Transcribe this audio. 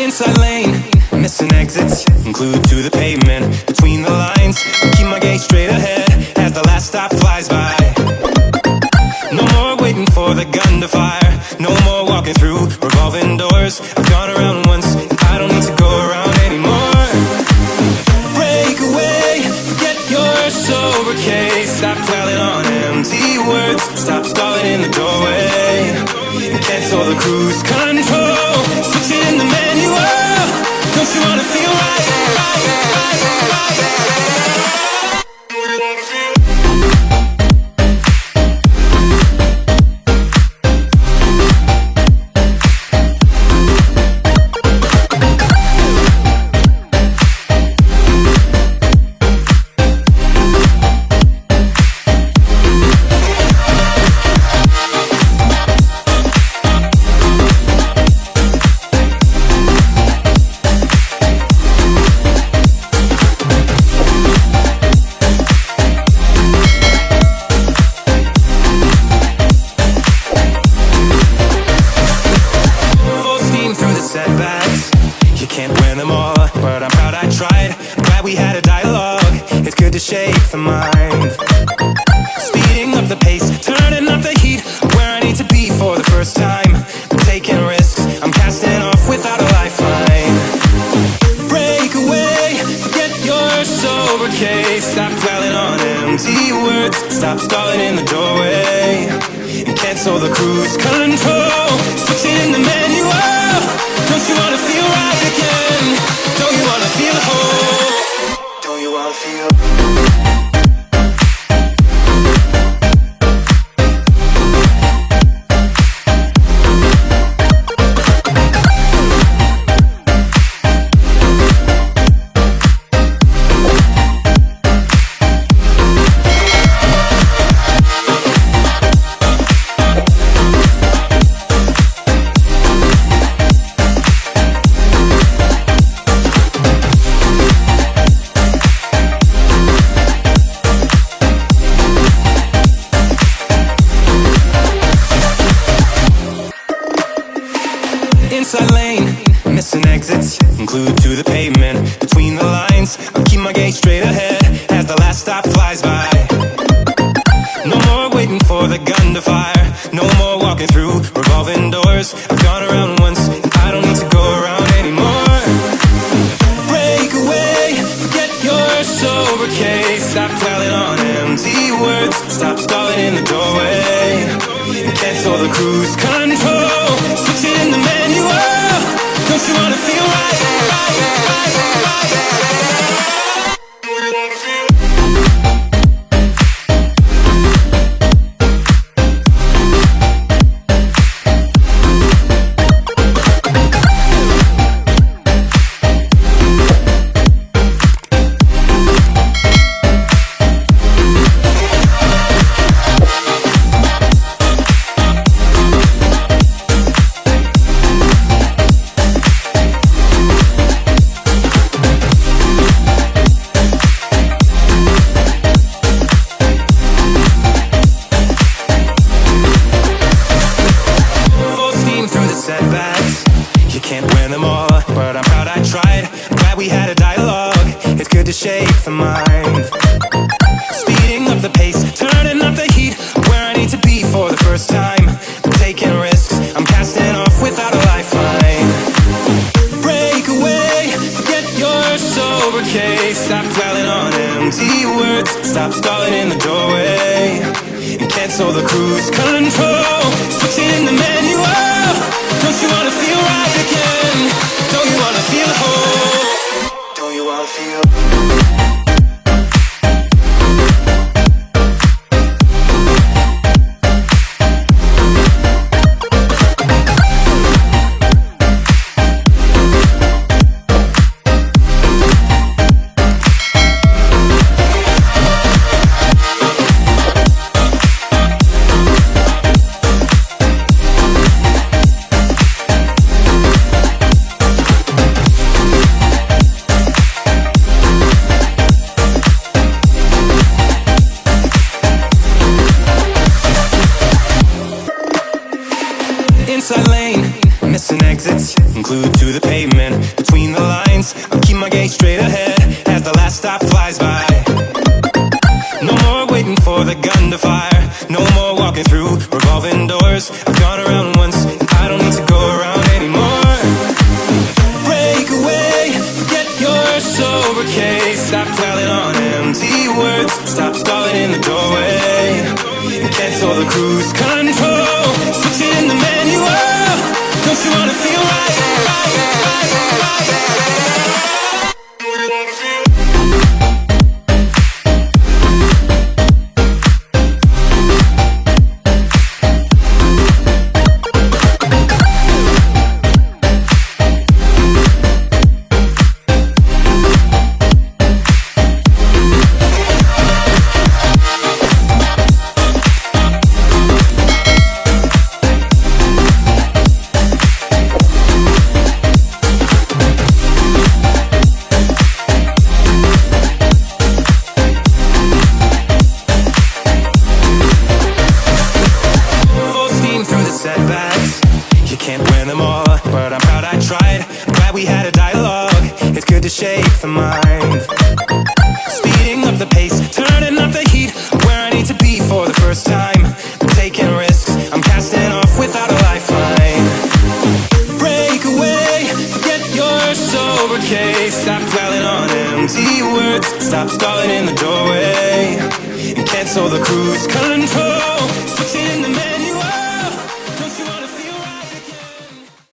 Inside lane, missing exits, glued to the pavement. Between the lines, keep my gaze straight ahead as the last stop flies by. No more waiting for the gun to fire, no more walking through revolving doors. I've gone around once, I don't need to go around anymore. Break away, forget your sober case. Stop dwelling on empty words, stop stalling in the doorway, and cancel the cruise control. Switch it in the manual, don't you wanna feel right, right, right, right, right. Stop stalling in the doorway and cancel the cruise control. Switch it in the manual, don't you wanna feel right again? Don't you wanna feel whole? Don't you wanna feel? Inside lane, missing exits, glued to the pavement. Between the lines, I'll keep my gaze straight ahead as the last stop flies by. No more waiting for the gun to fire, no more walking through revolving doors. I've gone around once, I don't need to go around anymore. Break away, forget your sober case. Stop dwelling on empty words, stop stalling in the doorway, and cancel the cruise control. Switch it in the manual, don't you wanna feel right, right, right, right, right. Setbacks, you can't win them all, but I'm proud I tried. Glad we had a dialogue, it's good to shake the mind. Speeding up the pace, turning up the heat, where I need to be for the first time. I'm taking risks, I'm casting off without a lifeline. Break away, forget your sober case. Stop dwelling on empty words, stop stalling in the doorway, and cancel the cruise control. Switch it in the manual, don't you wanna feel right again? Don't you wanna feel whole? Don't you wanna feel? words, stop stalling in the doorway, and cancel the cruise control. Switch it in the manual. Don't you wanna feel right? Setbacks, you can't win them all, but I'm proud I tried. I'm glad we had a dialogue. It's good to shake the mind. Speeding up the pace, turning up the heat. Where I need to be for the first time. I'm taking risks, I'm casting off without a lifeline. Break away, forget your sober case. Stop dwelling on empty words. Stop stalling in the doorway, and cancel the cruise control.